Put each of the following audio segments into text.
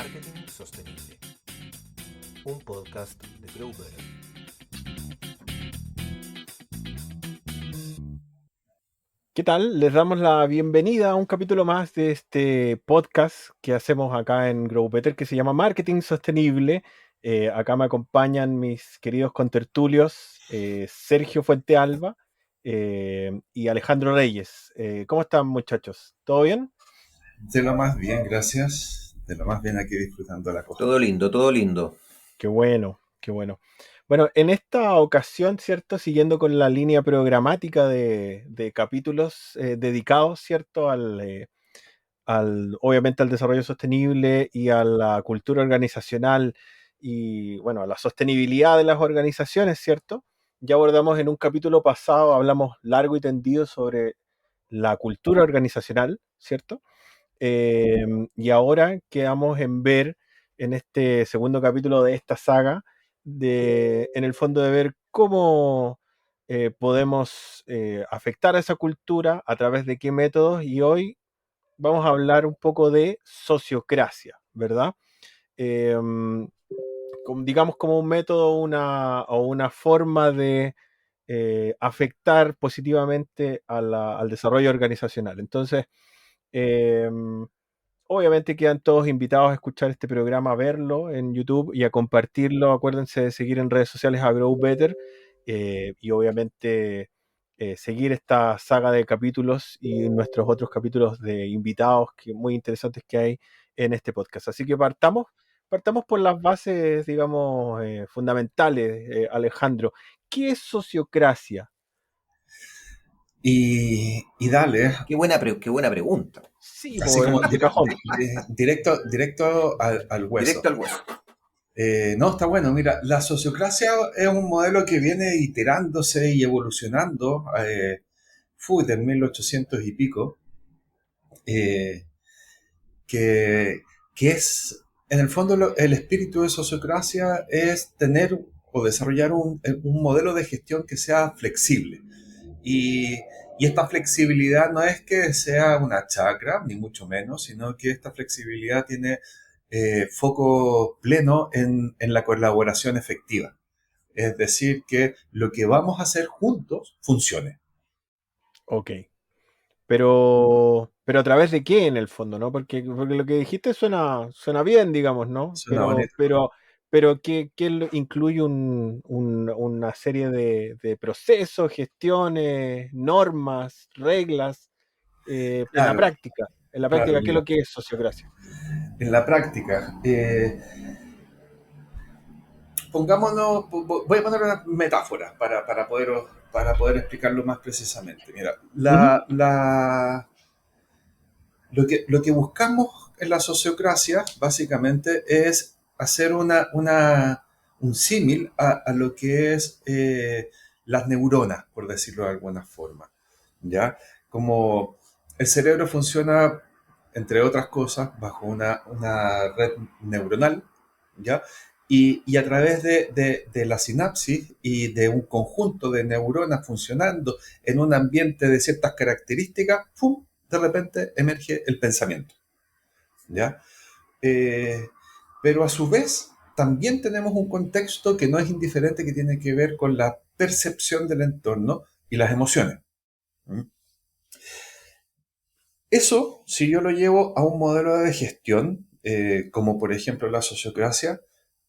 Marketing Sostenible, un podcast de Grow Better. ¿Qué tal? Les damos la bienvenida a un capítulo más de este podcast que hacemos acá en Grow Better que se llama Marketing Sostenible. Acá me acompañan mis queridos contertulios Sergio Fuentealba y Alejandro Reyes. ¿Cómo están, muchachos? ¿Todo bien? De lo más bien, gracias. De lo más bien aquí disfrutando la cosa. Todo lindo, todo lindo. Qué bueno, qué bueno. Bueno, en esta ocasión, ¿cierto? Siguiendo con la línea programática de capítulos dedicados, ¿cierto? Obviamente al desarrollo sostenible y a la cultura organizacional y, bueno, a la sostenibilidad de las organizaciones, ¿cierto? Ya abordamos en un capítulo pasado, hablamos largo y tendido sobre la cultura organizacional, ¿cierto? Y ahora quedamos en ver en este segundo capítulo de esta saga, en el fondo de ver cómo podemos afectar a esa cultura, a través de qué métodos, y hoy vamos a hablar un poco de sociocracia, ¿verdad? Digamos como un método o una forma de afectar positivamente al desarrollo organizacional. Entonces, obviamente quedan todos invitados a escuchar este programa, a verlo en YouTube y a compartirlo. Acuérdense de seguir en redes sociales a Grow Better y obviamente seguir esta saga de capítulos y nuestros otros capítulos de invitados muy interesantes que hay en este podcast. Así que partamos por las bases, digamos, fundamentales, Alejandro. ¿Qué es sociocracia? Y dale, Qué buena pregunta. Sí, así como de cajón. directo al hueso. Directo al hueso. No, está bueno. Mira, la sociocracia es un modelo que viene iterándose y evolucionando del 1800 y pico, eh, que, que es, en el fondo, el espíritu de sociocracia es tener o desarrollar un modelo de gestión que sea flexible. Y, y esta flexibilidad no es que sea una chacra, ni mucho menos, sino que esta flexibilidad tiene foco pleno en la colaboración efectiva. Es decir, que lo que vamos a hacer juntos funcione. Ok. Pero a través de qué en el fondo, ¿no? Porque lo que dijiste suena bien, digamos, ¿no? Suena bonito. Pero ¿qué incluye una serie de procesos, gestiones, normas, reglas en la Claro, práctica? En la claro, práctica, ¿qué es mira. lo que es sociocracia? En la práctica, pongámonos, voy a poner una metáfora para poder explicarlo más precisamente. Mira, Ujú. lo que buscamos en la sociocracia básicamente es hacer un símil a lo que es las neuronas, por decirlo de alguna forma. ¿Ya? Como el cerebro funciona, entre otras cosas, bajo una red neuronal, ¿ya? Y a través de la sinapsis y de un conjunto de neuronas funcionando en un ambiente de ciertas características, ¡pum!, de repente emerge el pensamiento, ¿ya? Eh, pero a su vez, también tenemos un contexto que no es indiferente, que tiene que ver con la percepción del entorno y las emociones. ¿Mm? Eso, si yo lo llevo a un modelo de gestión, como por ejemplo la sociocracia,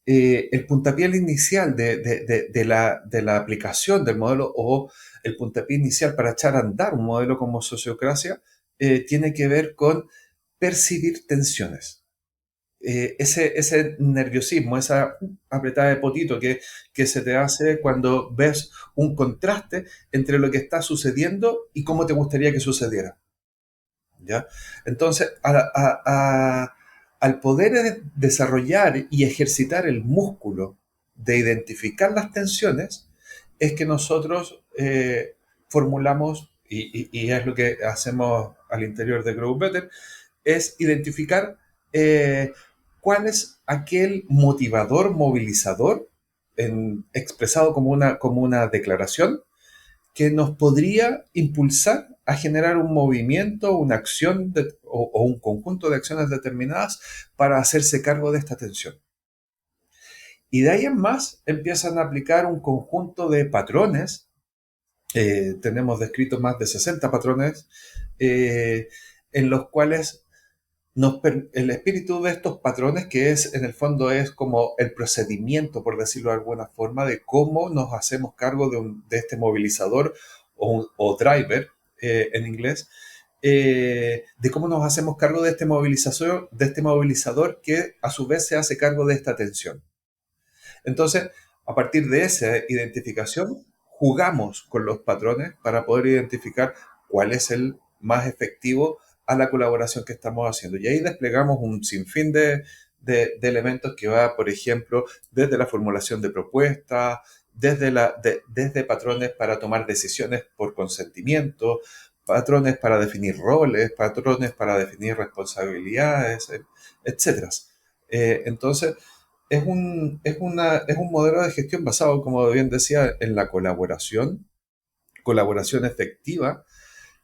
el puntapié inicial de la aplicación del modelo, o el puntapié inicial para echar a andar un modelo como sociocracia, tiene que ver con percibir tensiones. Ese nerviosismo, esa apretada de potito que se te hace cuando ves un contraste entre lo que está sucediendo y cómo te gustaría que sucediera. ¿Ya? Entonces, al poder desarrollar y ejercitar el músculo de identificar las tensiones, es que nosotros formulamos, y es lo que hacemos al interior de Grow Better, es identificar cuál es aquel motivador, movilizador, expresado como una declaración, que nos podría impulsar a generar un movimiento, una acción o un conjunto de acciones determinadas para hacerse cargo de esta tensión. Y de ahí en más empiezan a aplicar un conjunto de patrones. Tenemos descritos más de 60 patrones eh, en los cuales el espíritu de estos patrones, que es en el fondo es como el procedimiento, por decirlo de alguna forma, de cómo nos hacemos cargo de este movilizador o driver en inglés, de cómo nos hacemos cargo de este movilizador que a su vez se hace cargo de esta tensión. Entonces, a partir de esa identificación, jugamos con los patrones para poder identificar cuál es el más efectivo a la colaboración que estamos haciendo. Y ahí desplegamos un sinfín de elementos que va, por ejemplo, desde la formulación de propuestas, desde patrones para tomar decisiones por consentimiento, patrones para definir roles, patrones para definir responsabilidades, etcétera. Entonces, es un modelo de gestión basado, como bien decía, en la colaboración efectiva,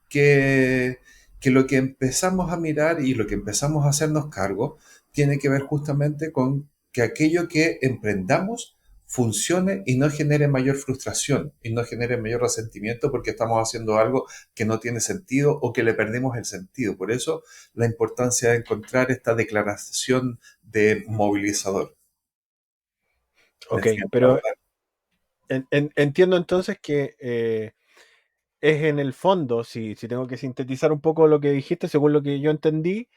que, que lo que empezamos a mirar y lo que empezamos a hacernos cargo tiene que ver justamente con que aquello que emprendamos funcione y no genere mayor frustración y no genere mayor resentimiento porque estamos haciendo algo que no tiene sentido o que le perdimos el sentido. Por eso la importancia de encontrar esta declaración de movilizador. Ok, pero entiendo entonces que es en el fondo, si tengo que sintetizar un poco lo que dijiste, según lo que yo entendí,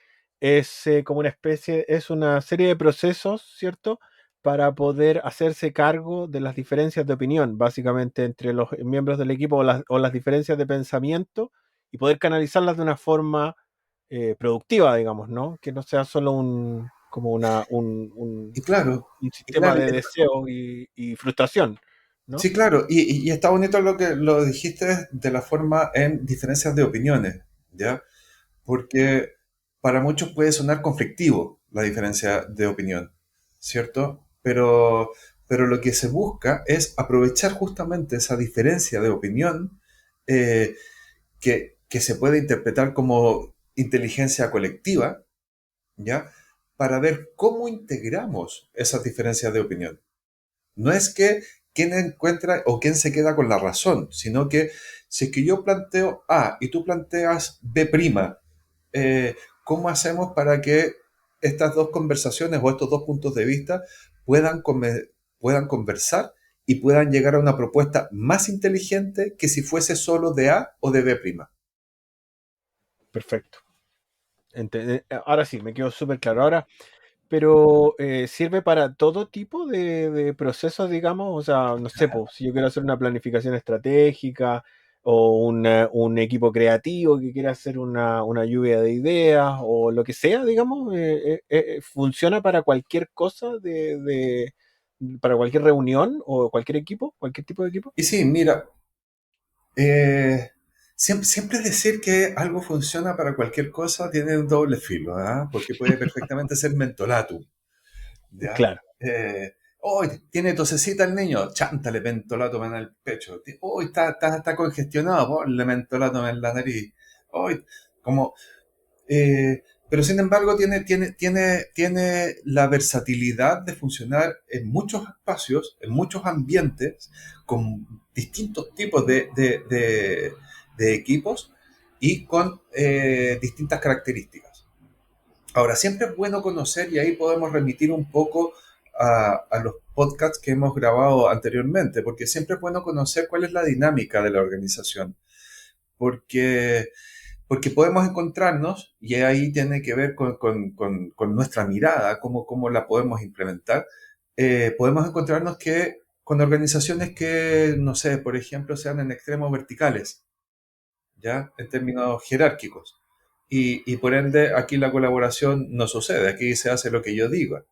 es como una especie, es una serie de procesos, ¿cierto? Para poder hacerse cargo de las diferencias de opinión, básicamente entre los miembros del equipo o las diferencias de pensamiento y poder canalizarlas de una forma productiva, digamos, ¿no? Que no sea solo como Y claro, un y sistema claro, de deseo y frustración, ¿no? sí, claro, y está bonito lo que lo dijiste de la forma en diferencias de opiniones, ¿ya? Porque para muchos puede sonar conflictivo la diferencia de opinión, ¿cierto? Pero lo que se busca es aprovechar justamente esa diferencia de opinión eh, que se puede interpretar como inteligencia colectiva, ¿ya? Para ver cómo integramos esas diferencias de opinión. No es que quién encuentra o quién se queda con la razón, sino que si es que yo planteo A y tú planteas B', ¿cómo hacemos para que estas dos conversaciones o estos dos puntos de vista puedan, puedan conversar y puedan llegar a una propuesta más inteligente que si fuese solo de A o de B'? Perfecto. Ahora sí, me quedó súper claro. Ahora, pero sirve para todo tipo de procesos, digamos. O sea, no sé, pues, si yo quiero hacer una planificación estratégica o un equipo creativo que quiera hacer una lluvia de ideas o lo que sea, digamos, funciona para cualquier cosa para cualquier reunión o cualquier equipo, cualquier tipo de equipo. Y sí, mira, Eh, siempre decir que algo funciona para cualquier cosa tiene un doble filo, ¿ah? Porque puede perfectamente ser mentolatum, ¿ya? Claro, Hoy tiene tosecita el niño, chántale mentolatum en el pecho. Hoy está congestionado, ponle mentolatum en la nariz. Hoy, como, pero sin embargo tiene la versatilidad de funcionar en muchos espacios, en muchos ambientes, con distintos tipos de equipos y con distintas características. Ahora, siempre es bueno conocer, y ahí podemos remitir un poco a los podcasts que hemos grabado anteriormente, porque siempre es bueno conocer cuál es la dinámica de la organización, porque podemos encontrarnos, y ahí tiene que ver con nuestra mirada, cómo la podemos implementar, podemos encontrarnos que con organizaciones que, no sé, por ejemplo, sean en extremos verticales, ¿ya? En términos jerárquicos. Y por ende, aquí la colaboración no sucede, aquí se hace lo que yo diga.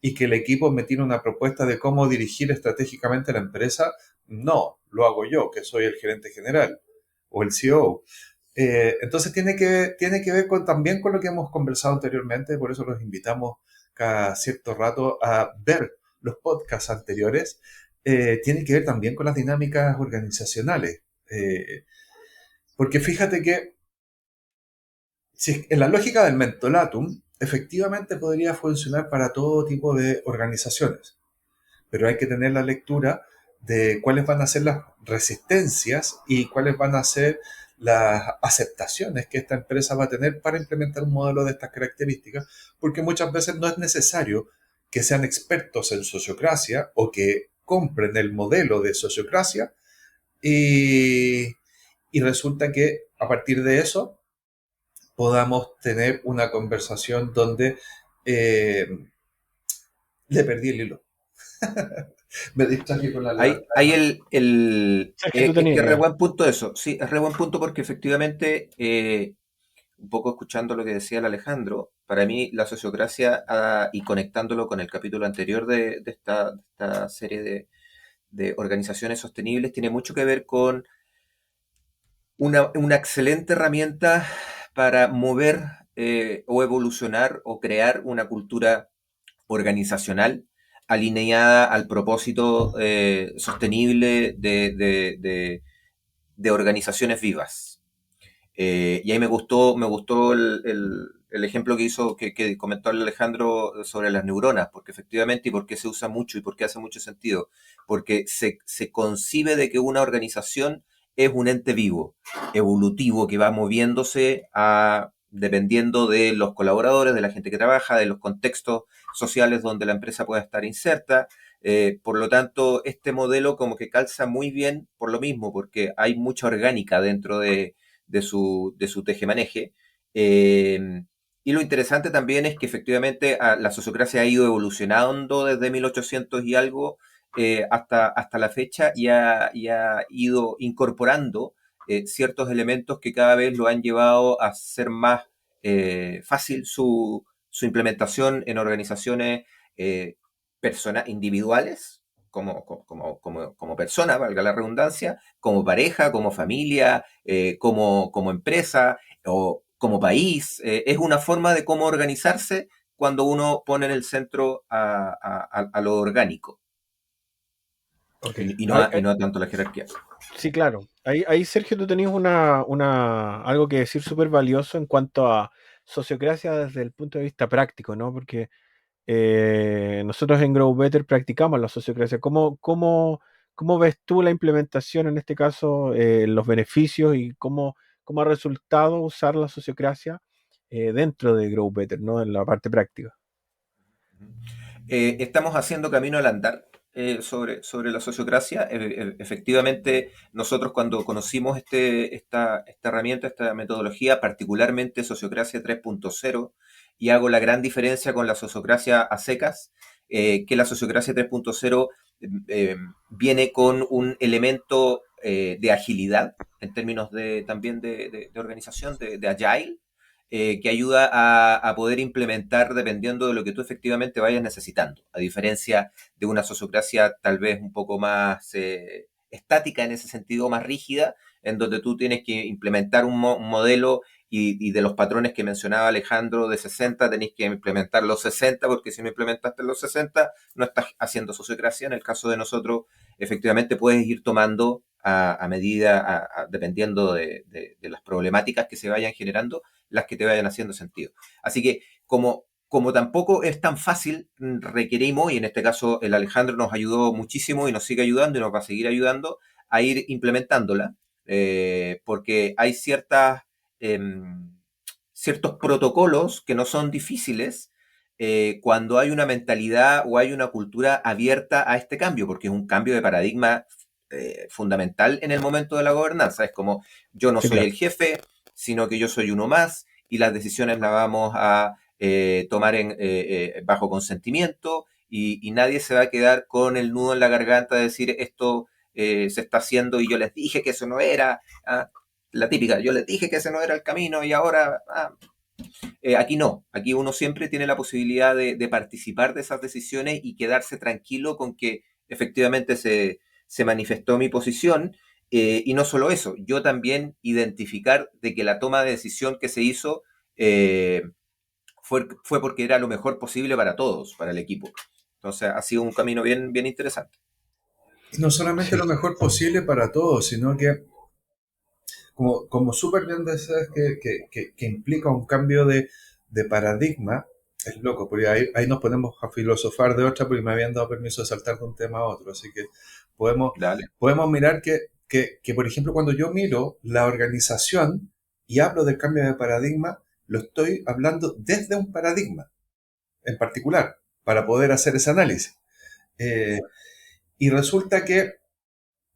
Y que el equipo me tiene una propuesta de cómo dirigir estratégicamente la empresa, no, lo hago yo, que soy el gerente general o el CEO. Entonces tiene que ver también con lo que hemos conversado anteriormente, por eso los invitamos cada cierto rato a ver los podcasts anteriores tiene que ver también con las dinámicas organizacionales. Porque fíjate que si en la lógica del mentolatum, efectivamente podría funcionar para todo tipo de organizaciones, pero hay que tener la lectura de cuáles van a ser las resistencias y cuáles van a ser las aceptaciones que esta empresa va a tener para implementar un modelo de estas características, porque muchas veces no es necesario que sean expertos en sociocracia o que compren el modelo de sociocracia y, y resulta que a partir de eso podamos tener una conversación donde eh, le perdí el hilo. Me distraje con Hay Sergio, tú es que tenías es re idea. buen punto eso, sí, es re buen punto porque efectivamente, un poco escuchando lo que decía el Alejandro, para mí la sociocracia, y conectándolo con el capítulo anterior de esta serie de organizaciones sostenibles, tiene mucho que ver con una excelente herramienta para mover o evolucionar o crear una cultura organizacional alineada al propósito sostenible de organizaciones vivas. Y ahí me gustó el ejemplo que hizo, que comentó Alejandro sobre las neuronas, porque efectivamente, y por qué se usa mucho y por qué hace mucho sentido, porque se concibe de que una organización es un ente vivo, evolutivo, que va moviéndose dependiendo de los colaboradores, de la gente que trabaja, de los contextos sociales donde la empresa pueda estar inserta. Por lo tanto, este modelo como que calza muy bien por lo mismo, porque hay mucha orgánica dentro de su tejemaneje. Eh, y lo interesante también es que efectivamente la sociocracia ha ido evolucionando desde 1800 y algo hasta la fecha y ha ido incorporando ciertos elementos que cada vez lo han llevado a ser más fácil su implementación en organizaciones eh, individuales, como persona, valga la redundancia, como pareja, como familia, como empresa o como país. Es una forma de cómo organizarse cuando uno pone en el centro a lo orgánico Ok. y no tanto la jerarquía. Sí, claro. Ahí, Sergio, tú tenías algo que decir súper valioso en cuanto a sociocracia desde el punto de vista práctico, ¿no? Porque nosotros en Grow Better practicamos la sociocracia. ¿Cómo ves tú la implementación, en este caso, los beneficios y cómo ha resultado usar la sociocracia dentro de Grow Better, ¿no? En la parte práctica. Estamos haciendo camino al andar sobre la sociocracia. Efectivamente, nosotros cuando conocimos esta herramienta, esta metodología, particularmente sociocracia 3.0, y hago la gran diferencia con la sociocracia a secas, que la sociocracia 3.0 viene con un elemento de agilidad en términos también de organización, de agile, que ayuda a poder implementar dependiendo de lo que tú efectivamente vayas necesitando, a diferencia de una sociocracia tal vez un poco más estática en ese sentido, más rígida, en donde tú tienes que implementar un modelo y de los patrones que mencionaba Alejandro de 60, tenés que implementar los 60, porque si no implementaste los 60, no estás haciendo sociocracia. En el caso de nosotros, efectivamente puedes ir tomando a medida, dependiendo de las problemáticas que se vayan generando, las que te vayan haciendo sentido. Así que como tampoco es tan fácil, requerimos, y en este caso el Alejandro nos ayudó muchísimo y nos sigue ayudando y nos va a seguir ayudando a ir implementándola, porque hay eh, ciertos protocolos que no son difíciles cuando hay una mentalidad o hay una cultura abierta a este cambio, porque es un cambio de paradigma fundamental en el momento de la gobernanza. Es como yo no Sí, soy claro. el jefe, sino que yo soy uno más y las decisiones las vamos a tomar bajo consentimiento y nadie se va a quedar con el nudo en la garganta de decir esto se está haciendo y yo les dije que eso no era. La típica, yo les dije que ese no era el camino y ahora aquí no, aquí uno siempre tiene la posibilidad de participar de esas decisiones y quedarse tranquilo con que efectivamente se manifestó mi posición. Y no solo eso, yo también identificar de que la toma de decisión que se hizo eh, fue porque era lo mejor posible para todos, para el equipo. Entonces ha sido un camino bien interesante. Y no solamente Sí, lo mejor posible para todos, sino que, como súper bien decías, que implica un cambio de paradigma, es loco, porque ahí nos ponemos a filosofar de otra, porque me habían dado permiso de saltar de un tema a otro. Así que podemos, Dale. podemos mirar que, por ejemplo, cuando yo miro la organización y hablo del cambio de paradigma, lo estoy hablando desde un paradigma en particular, para poder hacer ese análisis. Eh, y resulta que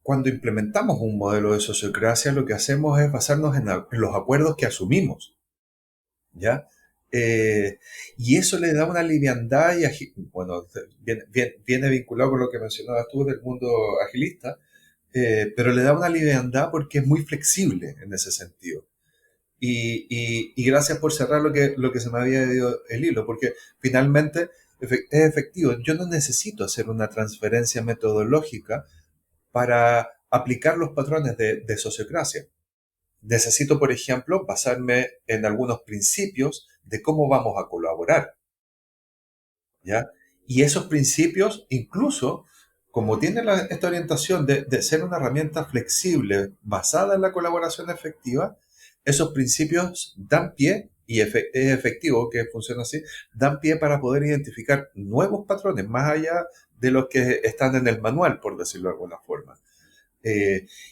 cuando implementamos un modelo de sociocracia, lo que hacemos es basarnos en los acuerdos que asumimos, ¿ya? Eh, y eso le da una liviandad y, bueno, viene vinculado con lo que mencionabas tú del mundo agilista, pero le da una liviandad porque es muy flexible en ese sentido. Y gracias por cerrar lo que se me había ido el hilo, porque finalmente es efectivo. Yo no necesito hacer una transferencia metodológica para aplicar los patrones de sociocracia. Necesito, por ejemplo, basarme en algunos principios de cómo vamos a colaborar, ¿ya? Y esos principios, incluso, como tienen esta orientación de ser una herramienta flexible basada en la colaboración efectiva, esos principios dan pie, y es efectivo que funciona así, dan pie para poder identificar nuevos patrones, más allá de los que están en el manual, por decirlo de alguna forma.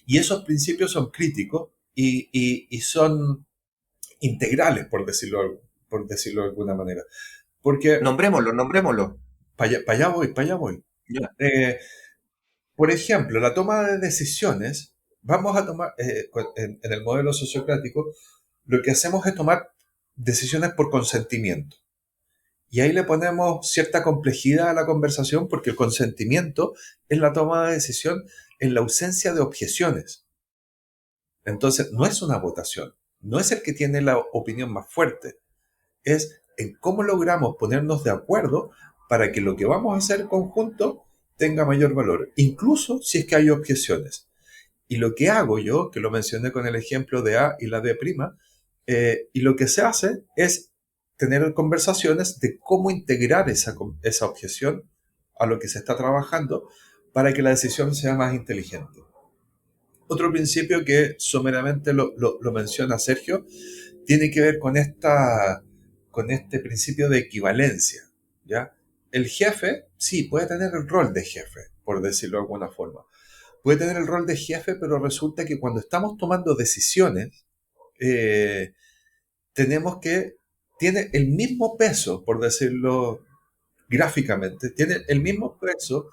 Y esos principios son críticos y son integrales, por decirlo de alguna manera. Porque Nombrémoslo, nombrémoslo. para allá voy, para allá voy. Ya. Eh, por ejemplo, la toma de decisiones, vamos a tomar, en el modelo sociocrático, lo que hacemos es tomar decisiones por consentimiento. Y ahí le ponemos cierta complejidad a la conversación porque el consentimiento es la toma de decisión en la ausencia de objeciones. Entonces, no es una votación, no es el que tiene la opinión más fuerte, es en cómo logramos ponernos de acuerdo para que lo que vamos a hacer conjunto tenga mayor valor, incluso si es que hay objeciones. Y lo que hago yo, que lo mencioné con el ejemplo de A y la D', y lo que se hace es tener conversaciones de cómo integrar esa objeción a lo que se está trabajando para que la decisión sea más inteligente. Otro principio que someramente lo menciona Sergio tiene que ver con este principio de equivalencia, ¿ya? El jefe, sí, puede tener el rol de jefe, por decirlo de alguna forma. Puede tener el rol de jefe, pero resulta que cuando estamos tomando decisiones, eh, tenemos que, tiene el mismo peso, por decirlo gráficamente, tiene el mismo peso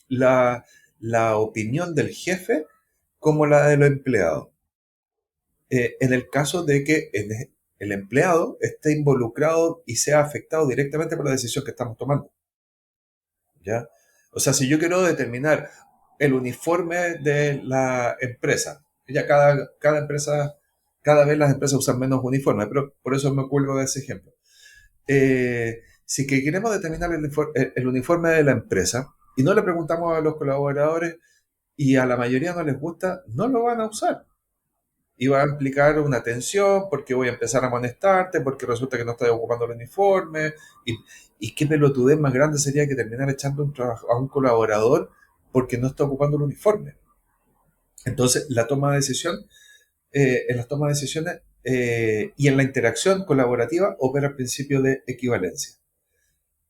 la, la opinión del jefe como la de los empleados. En el caso de que el empleado esté involucrado y sea afectado directamente por la decisión que estamos tomando, ¿ya? O sea, si yo quiero determinar el uniforme de la empresa, ya cada empresa, cada vez las empresas usan menos uniformes, pero por eso me cuelgo de ese ejemplo. Si que queremos determinar el uniforme de la empresa y no le preguntamos a los colaboradores y a la mayoría no les gusta, no lo van a usar y va a implicar una tensión porque voy a empezar a amonestarte, porque resulta que no estás ocupando el uniforme. Y qué pelotudez más grande sería que terminar echando a un colaborador porque no está ocupando el uniforme. Entonces, la toma de decisión, en las tomas de decisiones y en la interacción colaborativa opera el principio de equivalencia.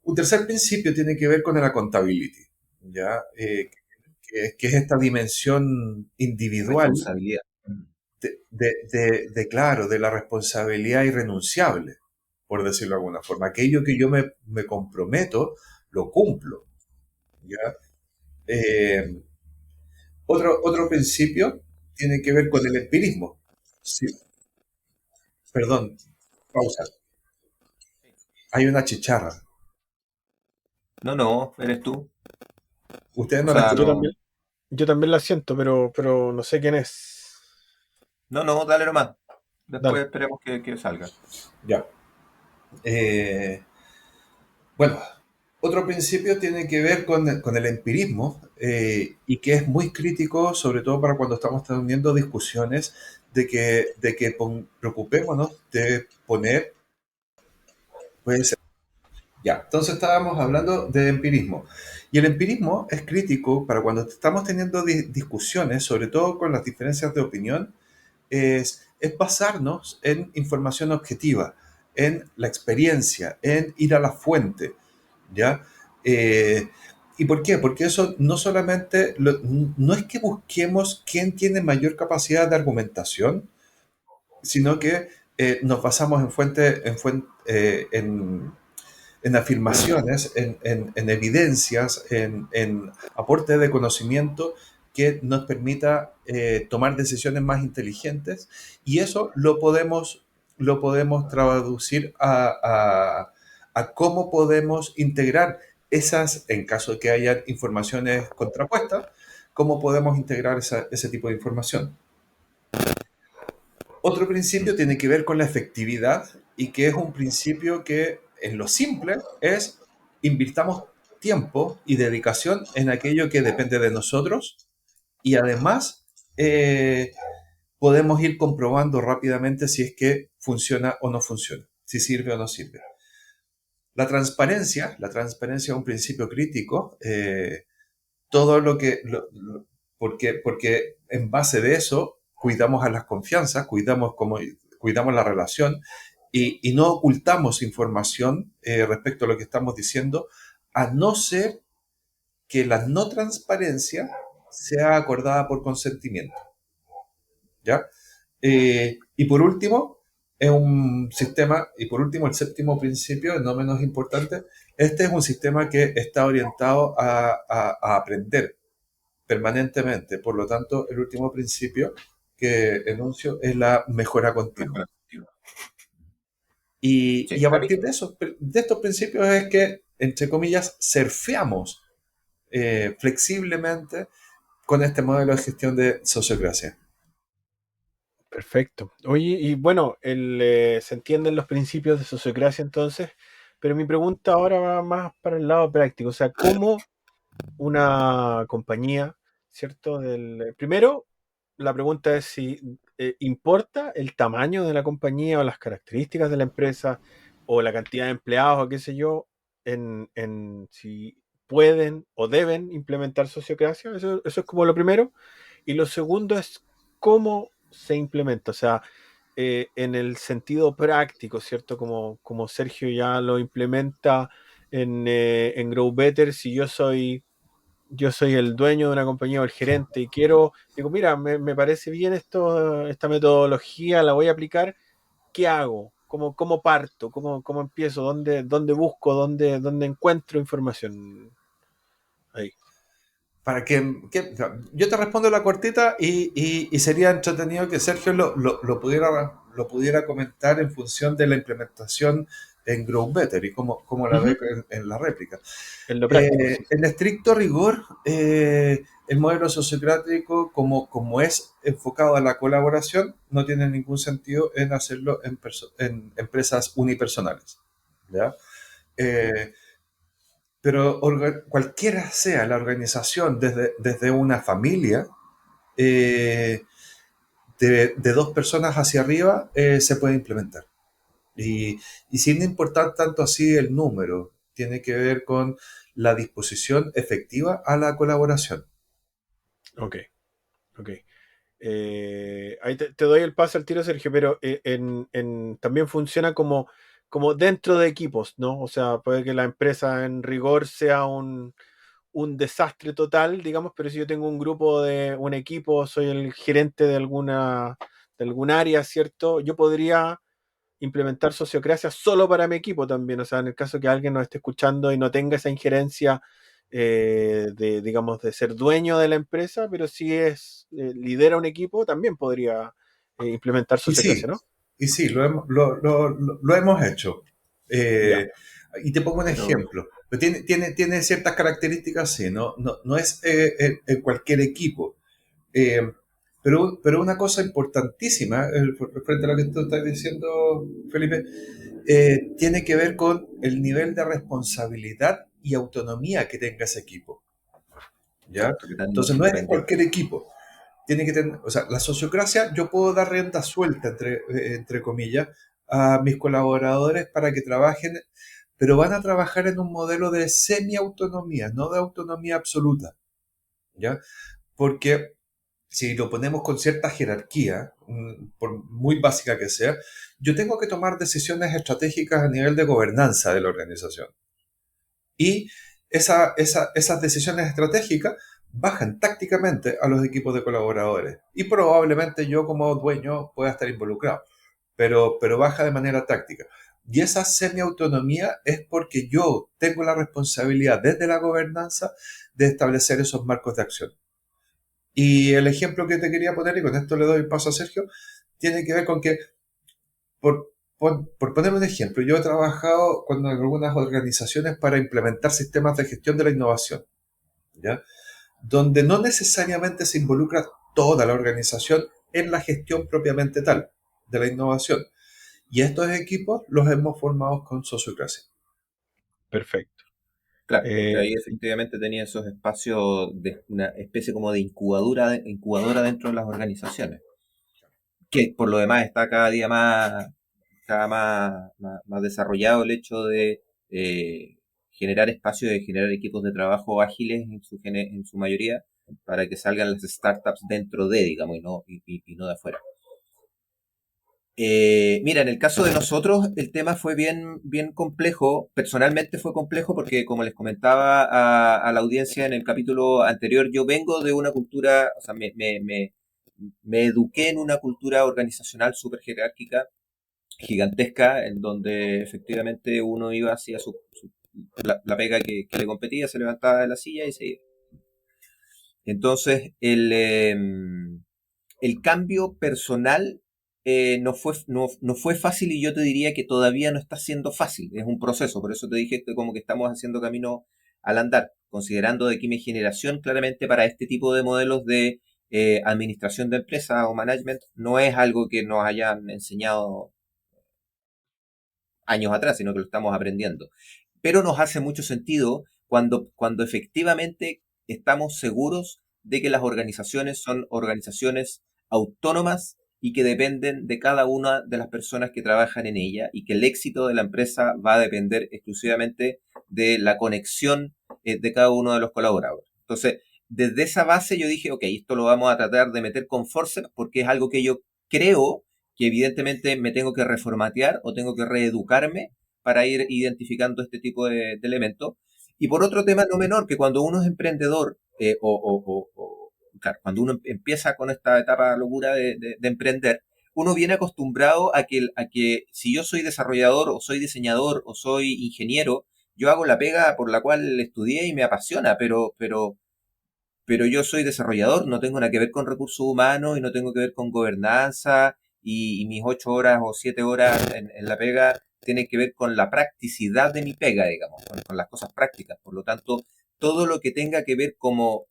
Un tercer principio tiene que ver con el accountability, ¿ya? Que es esta dimensión individual Responsabilidad. claro, de la responsabilidad irrenunciable, por decirlo de alguna forma. Aquello que yo me comprometo, lo cumplo, ¿ya? Eh, otro principio tiene que ver con el empirismo. Sí, perdón, pausa. Hay una chicharra. No, no, eres tú. Ustedes O no la sea, yo escuchan. también, no. yo también la siento, pero no sé quién es. No, no, dale nomás. Dale. Después esperemos que salga. Ya. Eh, bueno, otro principio tiene que ver con el empirismo y que es muy crítico, sobre todo para cuando estamos teniendo discusiones de que preocupémonos de poner, puede ser. Ya, entonces estábamos hablando de empirismo. Y el empirismo es crítico para cuando estamos teniendo discusiones, sobre todo con las diferencias de opinión, es basarnos en información objetiva, en la experiencia, en ir a la fuente, ¿ya? Eh, ¿Y por qué? Porque eso no solamente, no es que busquemos quién tiene mayor capacidad de argumentación, sino que nos basamos en afirmaciones, en evidencias, en aporte de conocimiento que nos permita tomar decisiones más inteligentes, y eso lo podemos traducir a cómo podemos integrar esas, en caso de que haya informaciones contrapuestas, cómo podemos integrar ese tipo de información. Otro principio tiene que ver con la efectividad, y que es un principio que en lo simple es: invirtamos tiempo y dedicación en aquello que depende de nosotros, y además eh, podemos ir comprobando rápidamente si es que funciona o no funciona, si sirve o no sirve. La transparencia es un principio crítico. Todo lo que, porque en base de eso cuidamos a las confianzas, cuidamos la relación, y no ocultamos información respecto a lo que estamos diciendo, a no ser que la no transparencia sea acordada por consentimiento, ¿ya? Y por último, es un sistema, y por último, el séptimo principio, no menos importante: este es un sistema que está orientado a aprender permanentemente. Por lo tanto, el último principio que enuncio es la mejora continua. Mejor activo. Y Sí, a a mí, partir de estos principios es que, entre comillas, surfeamos flexiblemente con este modelo de gestión de sociocracia. Perfecto. Oye, y bueno, se entienden los principios de sociocracia entonces, pero mi pregunta ahora va más para el lado práctico. O sea, ¿cómo una compañía, ¿cierto? Primero, la pregunta es si importa el tamaño de la compañía o las características de la empresa o la cantidad de empleados o qué sé yo, en si pueden o deben implementar sociocracia. Eso es como lo primero. Y lo segundo es cómo se implementa. O sea, en el sentido práctico, ¿cierto? Como Sergio ya lo implementa en Grow Better, si yo soy el dueño de una compañía o el gerente y digo, mira, me parece bien esta metodología, la voy a aplicar, ¿qué hago? ¿Cómo parto? ¿Cómo empiezo? ¿Dónde busco? ¿Dónde encuentro información? Ahí. Yo te respondo la cortita, y sería entretenido que Sergio lo pudiera comentar en función de la implementación en Grow Better y cómo la ve Ujú. en la réplica. En lo práctico, sí. En estricto rigor, el modelo sociocrático, como es enfocado a la colaboración, no tiene ningún sentido en hacerlo en empresas unipersonales, ¿ya? Eh, pero cualquiera sea la organización, desde una familia, eh, de dos personas hacia arriba, se puede implementar. Y sin importar tanto así el número, tiene que ver con la disposición efectiva a la colaboración. Ok, ok. Ahí te doy el paso al tiro, Sergio, pero también funciona como dentro de equipos, ¿no? O sea, puede que la empresa en rigor sea un desastre total, digamos, pero si yo tengo un equipo, soy el gerente de algún área, ¿cierto? Yo podría implementar sociocracia solo para mi equipo también, o sea, en el caso que alguien nos esté escuchando y no tenga esa injerencia digamos, de ser dueño de la empresa, pero si lidera un equipo, también podría implementar Y sociocracia, sí, ¿no? lo hemos hecho. Ya, Eh, y te pongo un pero ejemplo. Pero tiene ciertas características, sí, no es en cualquier equipo. Eh, pero una cosa importantísima, frente a lo que tú estás diciendo, Felipe, tiene que ver con el nivel de responsabilidad y autonomía que tenga ese equipo, ¿ya? exacto, que tan Entonces no es en independiente. cualquier equipo. Tiene que tener, o sea, la sociocracia, yo puedo dar rienda suelta, entre comillas, a mis colaboradores para que trabajen pero van a trabajar en un modelo de semi-autonomía, no de autonomía absoluta, ¿ya? Porque si lo ponemos con cierta jerarquía, por muy básica que sea, yo tengo que tomar decisiones estratégicas a nivel de gobernanza de la organización. Y esas decisiones estratégicas bajan tácticamente a los equipos de colaboradores. Y probablemente yo como dueño pueda estar involucrado, pero baja de manera táctica. Y esa semi-autonomía es porque yo tengo la responsabilidad desde la gobernanza de establecer esos marcos de acción. Y el ejemplo que te quería poner, y con esto le doy paso a Sergio, tiene que ver con que, por poner un ejemplo, yo he trabajado con algunas organizaciones para implementar sistemas de gestión de la innovación, ¿ya? Donde no necesariamente se involucra toda la organización en la gestión propiamente tal de la innovación. Y estos equipos los hemos formado con Sociocracia. Perfecto. Claro, porque ahí efectivamente tenía esos espacios de una especie como de incubadora dentro de las organizaciones, que por lo demás está cada más desarrollado el hecho de generar espacios, de generar equipos de trabajo ágiles en su mayoría, para que salgan las startups dentro de, digamos, y no de afuera. Mira, en el caso de nosotros, el tema fue bien complejo. Personalmente fue complejo porque, como les comentaba a la audiencia en el capítulo anterior, yo vengo de una cultura, o sea, me eduqué en una cultura organizacional súper jerárquica, gigantesca, en donde efectivamente uno iba hacia la pega que le competía, se levantaba de la silla y se iba. Entonces, el cambio personal no fue fácil, y yo te diría que todavía no está siendo fácil. Es un proceso, por eso te dije que como que estamos haciendo camino al andar, considerando de que mi generación claramente para este tipo de modelos de administración de empresas o management no es algo que nos hayan enseñado años atrás, sino que lo estamos aprendiendo. Pero nos hace mucho sentido cuando efectivamente estamos seguros de que las organizaciones son organizaciones autónomas y que dependen de cada una de las personas que trabajan en ella, y que el éxito de la empresa va a depender exclusivamente de la conexión de cada uno de los colaboradores. Entonces, desde esa base yo dije, ok, esto lo vamos a tratar de meter con forceps, porque es algo que yo creo que evidentemente me tengo que reformatear o tengo que reeducarme para ir identificando este tipo de elementos. Y por otro tema no menor, que cuando uno es emprendedor, claro, cuando uno empieza con esta etapa locura de emprender, uno viene acostumbrado a que si yo soy desarrollador o soy diseñador o soy ingeniero, yo hago la pega por la cual estudié y me apasiona, pero yo soy desarrollador, no tengo nada que ver con recursos humanos y no tengo que ver con gobernanza, y mis 8 horas o 7 horas en la pega tienen que ver con la practicidad de mi pega, digamos, con las cosas prácticas. Por lo tanto, todo lo que tenga que ver con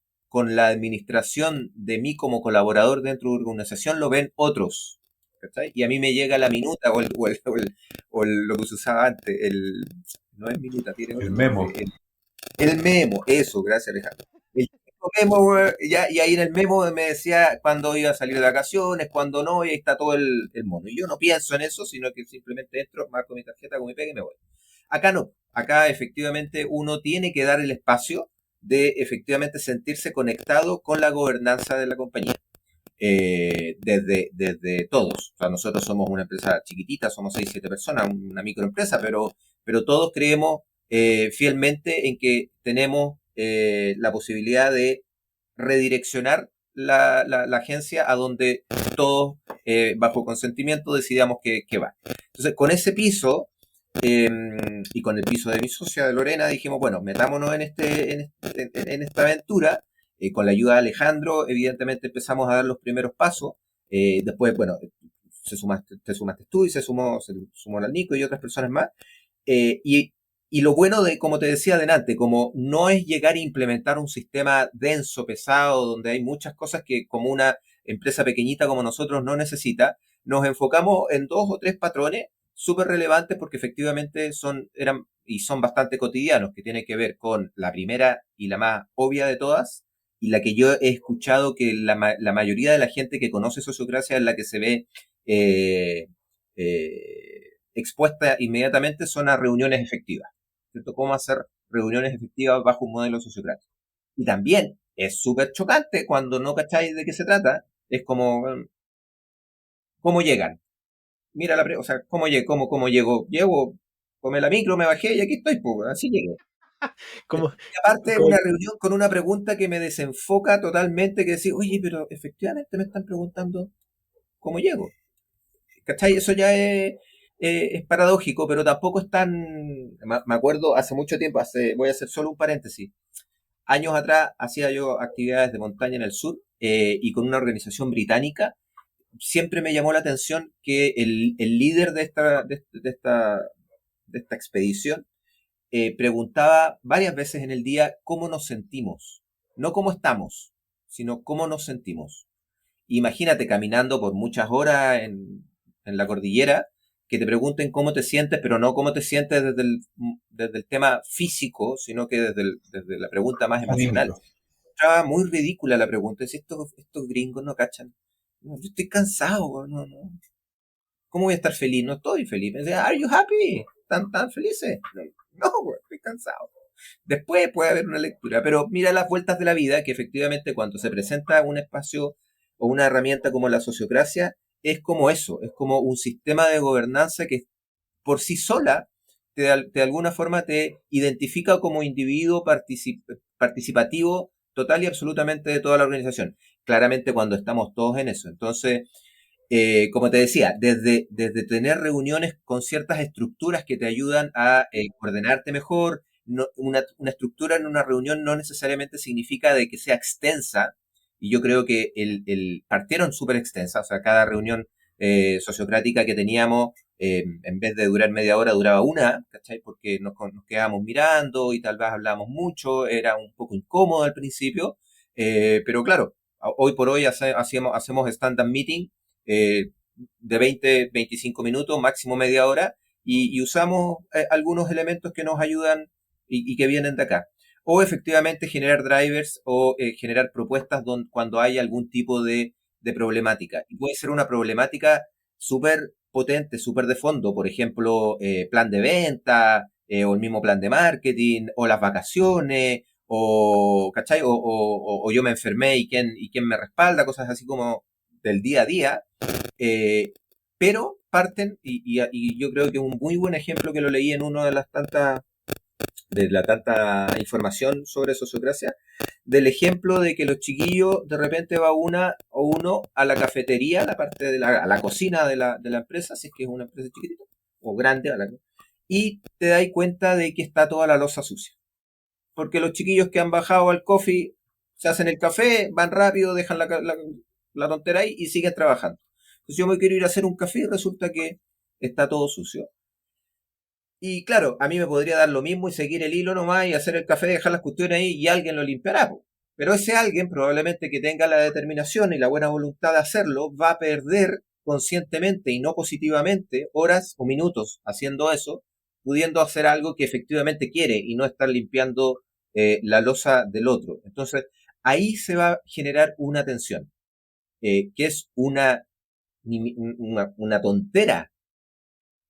la administración de mí como colaborador dentro de una organización lo ven otros. ¿Cachai? Y a mí me llega la minuta lo que se usaba antes, no es minuta, tiene El otro nombre, memo. el memo, eso, gracias Alejandro. El memo, güey, y ahí en el memo me decía cuándo iba a salir de vacaciones, cuándo no, y ahí está todo el mono. Y yo no pienso en eso, sino que simplemente entro, marco mi tarjeta con mi pega y me voy. Acá no, acá efectivamente uno tiene que dar el espacio de efectivamente sentirse conectado con la gobernanza de la compañía. Desde todos. O sea, nosotros somos una empresa chiquitita, somos 6 7 personas, una microempresa, pero todos creemos fielmente en que tenemos la posibilidad de redireccionar la agencia a donde todos, bajo consentimiento, decidamos que va. Entonces, con ese piso eh, y con el piso de mi socia, de Lorena, dijimos, bueno, metámonos en esta aventura. Con la ayuda de Alejandro, evidentemente empezamos a dar los primeros pasos. Después, bueno, te sumaste tú y se sumó la Nico y otras personas más. Eh, y, y lo bueno de, como te decía adelante, como no es llegar a implementar un sistema denso, pesado, donde hay muchas cosas que como una empresa pequeñita como nosotros no necesita, nos enfocamos en 2 o 3 patrones súper relevantes, porque efectivamente eran y son bastante cotidianos, que tienen que ver con la primera y la más obvia de todas, y la que yo he escuchado que la mayoría de la gente que conoce Sociocracia es la que se ve eh, expuesta inmediatamente, son a reuniones efectivas. ¿cierto? Cómo hacer reuniones efectivas bajo un modelo sociocrático. Y también es súper chocante cuando no cacháis de qué se trata, es como, ¿cómo llegan? Mira o sea, ¿cómo llego? Llego, tomé la micro, me bajé y aquí estoy, pues, así llegué. Como, Y aparte, como- una reunión con una pregunta que me desenfoca totalmente, que decir, oye, pero efectivamente me están preguntando cómo llego. ¿Cachai? Eso ya es paradójico, pero tampoco es tan... Me acuerdo hace mucho tiempo, voy a hacer solo un paréntesis. Años atrás hacía yo actividades de montaña en el sur y con una organización británica. Siempre me llamó la atención que el líder de esta expedición preguntaba varias veces en el día cómo nos sentimos. No cómo estamos, sino cómo nos sentimos. Imagínate caminando por muchas horas en la cordillera, que te pregunten cómo te sientes, pero no cómo te sientes desde el tema físico, sino que desde la pregunta más emocional. Anímico. Estaba muy ridícula la pregunta. Es estos gringos no cachan. No, yo estoy cansado, no, no. ¿Cómo voy a estar feliz? No estoy feliz. Me decía, ¿Are you happy? ¿Tan felices? No, no, güey, estoy cansado. Después puede haber una lectura, pero mira las vueltas de la vida, que efectivamente cuando se presenta un espacio o una herramienta como la sociocracia, es como eso, es como un sistema de gobernanza que por sí sola de alguna forma te identifica como individuo participativo total y absolutamente de toda la organización. Claramente cuando estamos todos en eso. Entonces, como te decía, desde tener reuniones con ciertas estructuras que te ayudan a coordinarte mejor, una estructura en una reunión no necesariamente significa de que sea extensa, y yo creo que partieron súper extensas, o sea, cada reunión sociocrática que teníamos, en vez de durar media hora, duraba una, ¿cachai? Porque nos quedábamos mirando y tal vez hablábamos mucho, era un poco incómodo al principio, pero claro, hoy por hoy hacemos stand-up meeting eh, de 20, 25 minutos, máximo media hora, y usamos algunos elementos que nos ayudan y que vienen de acá. O efectivamente generar drivers o generar propuestas cuando hay algún tipo de problemática. Y puede ser una problemática súper potente, súper de fondo, por ejemplo, plan de venta, o el mismo plan de marketing, o las vacaciones, o, ¿cachai? O yo me enfermé y quién me respalda, cosas así como del día a día, eh, pero parten, y yo creo que un muy buen ejemplo que lo leí en uno de la tanta información sobre sociocracia, del ejemplo de que los chiquillos de repente va una o uno a la cafetería, a la cocina de la empresa, si es que es una empresa chiquitita o grande, y te das cuenta de que está toda la loza sucia. Porque los chiquillos que han bajado al coffee se hacen el café, van rápido, dejan la tontera ahí y siguen trabajando. Entonces yo me quiero ir a hacer un café y resulta que está todo sucio. Y claro, a mí me podría dar lo mismo y seguir el hilo nomás y hacer el café, dejar las cuestiones ahí y alguien lo limpiará, po. Pero ese alguien, probablemente que tenga la determinación y la buena voluntad de hacerlo, va a perder conscientemente y no positivamente horas o minutos haciendo eso, pudiendo hacer algo que efectivamente quiere y no estar limpiando la loza del otro. Entonces, ahí se va a generar una tensión, que es una tontera,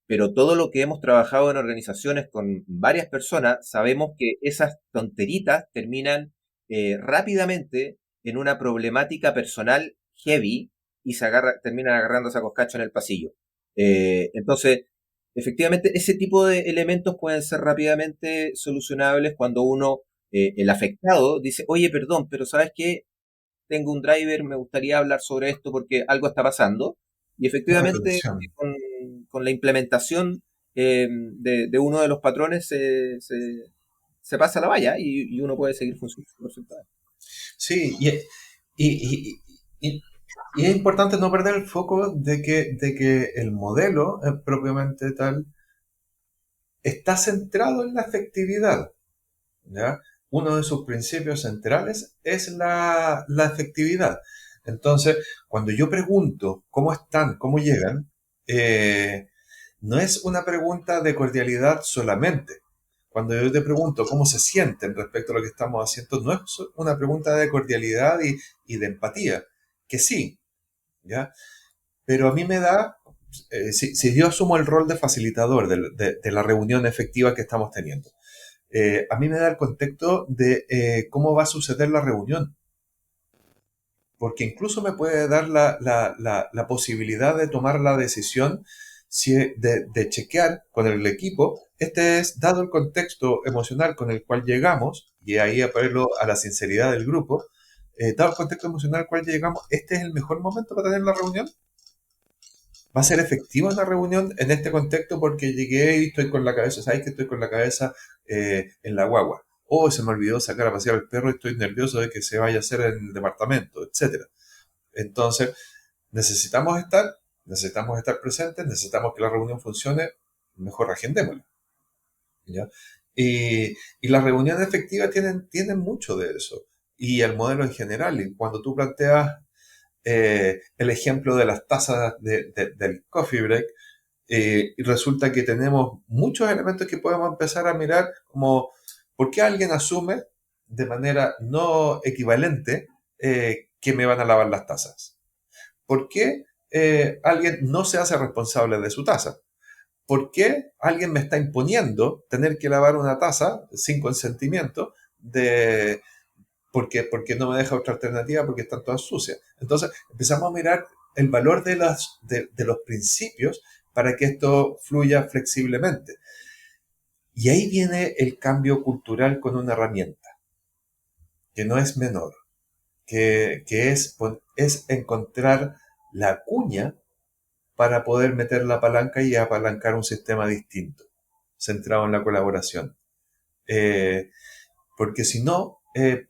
pero todo lo que hemos trabajado en organizaciones con varias personas, sabemos que esas tonteritas terminan rápidamente en una problemática personal heavy y terminan agarrándose a coscacho en el pasillo. Entonces, efectivamente, ese tipo de elementos pueden ser rápidamente solucionables cuando el afectado, dice, oye, perdón, pero ¿sabes qué? Tengo un driver, me gustaría hablar sobre esto porque algo está pasando. Y Una efectivamente, atención. con la implementación de uno de los patrones se pasa la valla y uno puede seguir funcionando perfectamente. Sí, y- y es importante no perder el foco de que el modelo propiamente tal está centrado en la efectividad, ¿ya? Uno de sus principios centrales es la efectividad. Entonces, cuando yo pregunto cómo están, cómo llegan, no es una pregunta de cordialidad solamente. Cuando yo te pregunto cómo se sienten respecto a lo que estamos haciendo, no es una pregunta de cordialidad y de empatía, que sí, ¿ya? Pero a mí me da, si yo asumo el rol de facilitador de la reunión efectiva que estamos teniendo, A mí me da el contexto de cómo va a suceder la reunión, porque incluso me puede dar la posibilidad de tomar la decisión de chequear con el equipo. Este es, dado el contexto emocional con el cual llegamos, y ahí apelo a la sinceridad del grupo, dado el contexto emocional al cual llegamos, este es el mejor momento para tener la reunión. Va a ser efectiva una reunión en este contexto porque llegué y estoy con la cabeza, ¿sabes que estoy con la cabeza en la guagua? O se me olvidó sacar a pasear al perro y estoy nervioso de que se vaya a hacer en el departamento, etcétera. Entonces, necesitamos estar, necesitamos estar presentes, necesitamos que la reunión funcione, mejor agendémosla. ¿Ya? Y las reuniones efectivas tienen mucho de eso. Y el modelo en general, y cuando tú planteas el ejemplo de las tazas del coffee break, y resulta que tenemos muchos elementos que podemos empezar a mirar como por qué alguien asume de manera no equivalente que me van a lavar las tazas. ¿Por qué alguien no se hace responsable de su taza? ¿Por qué alguien me está imponiendo tener que lavar una taza sin consentimiento de, porque no me deja otra alternativa porque están todas sucias? Entonces empezamos a mirar el valor de los principios para que esto fluya flexiblemente. Y ahí viene el cambio cultural con una herramienta, que no es menor, que es encontrar la cuña para poder meter la palanca y apalancar un sistema distinto, centrado en la colaboración. Eh, Porque si no,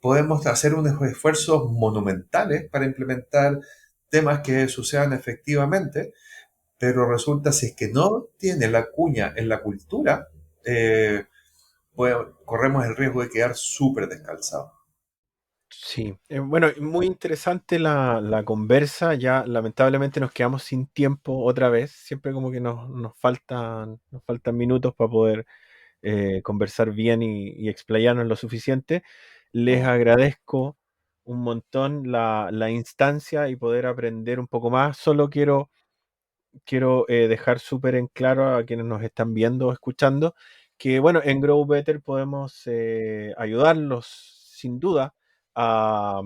podemos hacer unos esfuerzos monumentales para implementar temas que sucedan efectivamente, pero resulta si es que no tiene la cuña en la cultura, eh, pues corremos el riesgo de quedar súper descalzados. Sí, bueno, muy interesante la conversa. Ya lamentablemente nos quedamos sin tiempo otra vez. Siempre como que nos faltan minutos para poder conversar bien y explayarnos lo suficiente. Les agradezco un montón la instancia y poder aprender un poco más. Solo quiero dejar súper en claro a quienes nos están viendo o escuchando que, bueno, en Grow Better podemos ayudarlos sin duda a,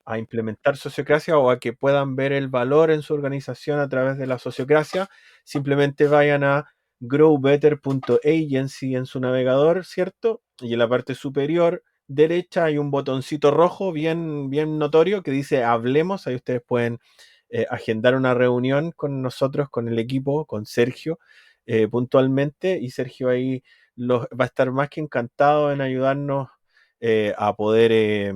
a implementar sociocracia o a que puedan ver el valor en su organización a través de la sociocracia. Simplemente vayan a growbetter.agency en su navegador, ¿cierto? Y en la parte superior derecha hay un botoncito rojo bien, bien notorio que dice Hablemos. Ahí ustedes pueden agendar una reunión con nosotros, con el equipo, con Sergio, puntualmente, y Sergio ahí va a estar más que encantado en ayudarnos a poder,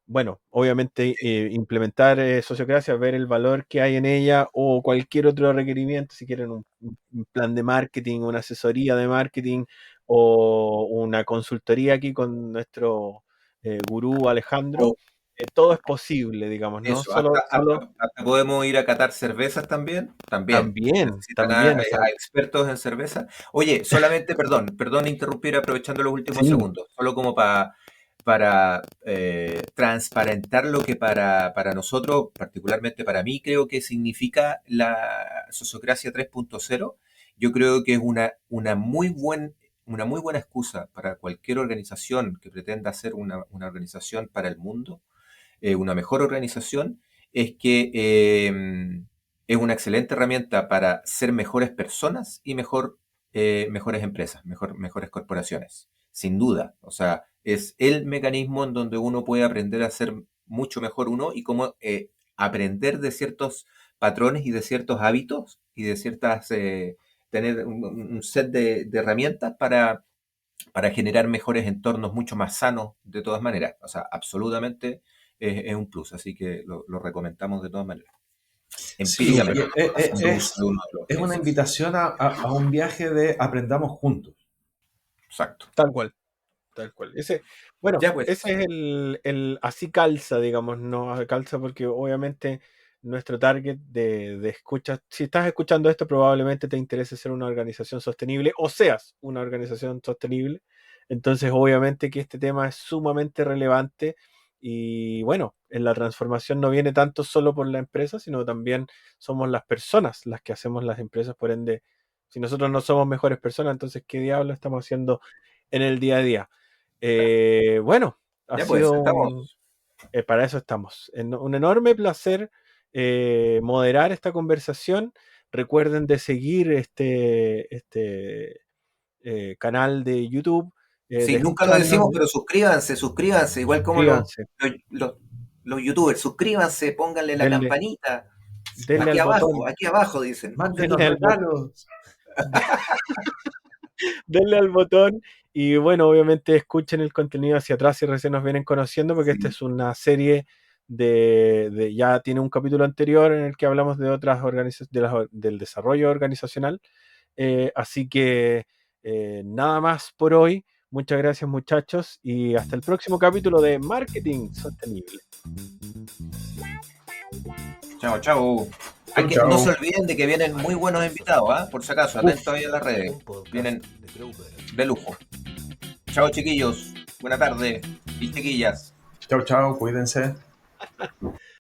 bueno, obviamente implementar sociocracia, ver el valor que hay en ella o cualquier otro requerimiento, si quieren un plan de marketing, una asesoría de marketing o una consultoría aquí con nuestro gurú Alejandro. O Todo es posible, digamos, ¿no? eso, hasta, Solo hasta podemos ir a catar cervezas también. También. también, Necesitan también, o sea, a expertos en cerveza. Oye, solamente, perdón interrumpir aprovechando los últimos sí, segundos, solo como para transparentar lo que para nosotros, particularmente para mí, creo que significa la sociocracia 3.0. Yo creo que es una muy buena excusa para cualquier organización que pretenda ser una organización para el mundo, una mejor organización, es que es una excelente herramienta para ser mejores personas y mejores empresas, mejores corporaciones, sin duda. O sea, es el mecanismo en donde uno puede aprender a ser mucho mejor uno y cómo aprender de ciertos patrones y de ciertos hábitos y de tener un set de herramientas para generar mejores entornos mucho más sanos de todas maneras. O sea, absolutamente es un plus, así que lo recomendamos de todas maneras, Sí, súper. empíricamente, haciendo uso de uno de los es una ejercicios. invitación a un viaje de aprendamos juntos. Exacto. Tal cual, tal cual. Bueno, Ya pues, ese es así calza, digamos, no calza porque obviamente nuestro target de escucha, si estás escuchando esto, probablemente te interese ser una organización sostenible o seas una organización sostenible. Entonces, obviamente que este tema es sumamente relevante y bueno, en la transformación no viene tanto solo por la empresa, sino también somos las personas las que hacemos las empresas, por ende, si nosotros no somos mejores personas, entonces, ¿qué diablo estamos haciendo en el día a día. Bueno, ha Ya pues, sido estamos. para eso estamos. Un enorme placer moderar esta conversación. Recuerden de seguir este canal de YouTube, de Sí, nunca lo escucharnos, decimos, pero suscríbanse, igual como suscríbanse, los, los- los youtubers, suscríbanse, pónganle la denle, campanita. denle al botón, Aquí abajo dicen. Mándenos denle al botón, regalos. denle al botón y bueno, obviamente escuchen el contenido hacia atrás si recién nos vienen conociendo, porque esta Sí. es una serie ya tiene un capítulo anterior en el que hablamos de otras organizaciones, del desarrollo organizacional. Así que nada más por hoy. Muchas gracias muchachos y hasta el próximo capítulo de Marketing Sostenible. Chao, chao. Chau, No se chau. olviden de que vienen muy buenos invitados, ¿ah? Por si acaso, Uf, atentos ahí a las redes. Vienen de lujo. Chao, chiquillos. Buena tarde. Y chiquillas. Chau, chau. Cuídense.